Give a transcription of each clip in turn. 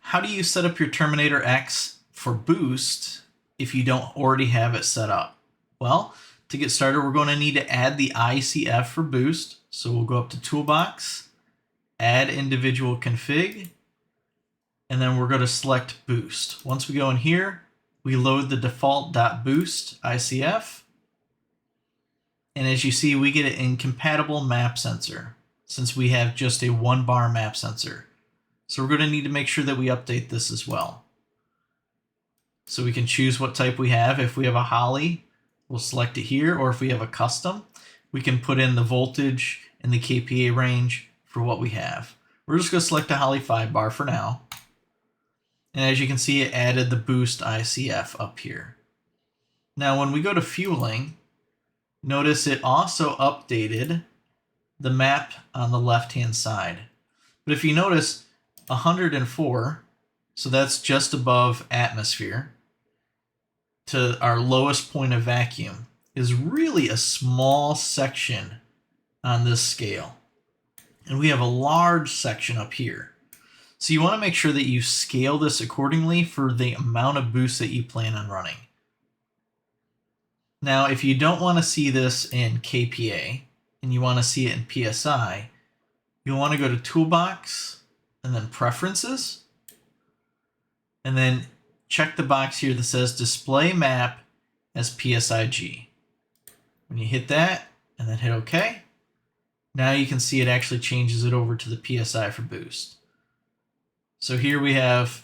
How do you set up your Terminator X for boost if you don't already have it set up? Well, to get started, we're going to need to add the ICF for boost. So we'll go up to Toolbox, Add Individual Config, and then we're going to select Boost. Once we go in here, we load the default.boost ICF. And as you see, we get an incompatible map sensor since we have just a 1-bar map sensor. So we're going to need to make sure that we update this as well. So we can choose what type we have. If we have a Holly, we'll select it here, or if we have a custom, we can put in the voltage and the kPa range for what we have. We're just going to select a Holly 5-bar for now. And as you can see, it added the boost ICF up here. Now when we go to fueling, notice it also updated the map on the left-hand side. But if you notice, 104, so that's just above atmosphere, to our lowest point of vacuum, is really a small section on this scale. And we have a large section up here. So you want to make sure that you scale this accordingly for the amount of boost that you plan on running. Now, if you don't want to see this in kPa and you want to see it in PSI, you'll want to go to Toolbox and then Preferences, and then check the box here that says Display Map as PSIG. When you hit that and then hit OK, now you can see it actually changes it over to the PSI for boost. So here we have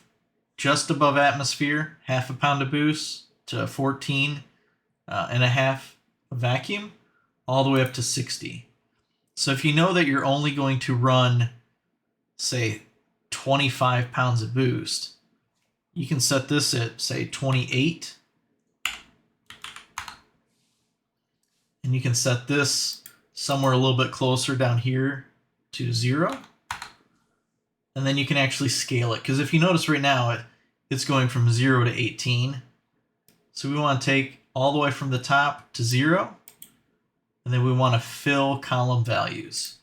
just above atmosphere, half a pound of boost to 14 and a half vacuum, all the way up to 60. So if you know that you're only going to run, say, 25 pounds of boost, you can set this at, say, 28. And you can set this somewhere a little bit closer down here to 0. And then you can actually scale it. Because if you notice right now, it's going from 0 to 18. So we want to take all the way from the top to 0. And then we want to fill column values.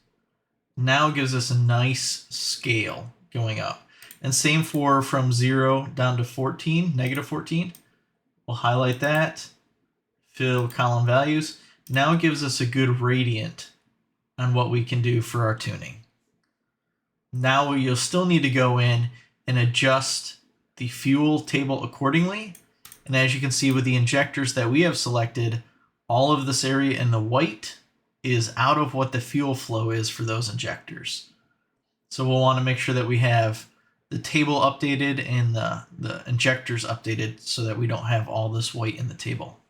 Now it gives us a nice scale going up. And same for from 0 down to 14, negative 14. We'll highlight that, fill column values. Now it gives us a good gradient on what we can do for our tuning. Now you'll still need to go in and adjust the fuel table accordingly. And as you can see with the injectors that we have selected, all of this area in the white is out of what the fuel flow is for those injectors. So we'll want to make sure that we have the table updated and the injectors updated so that we don't have all this white in the table.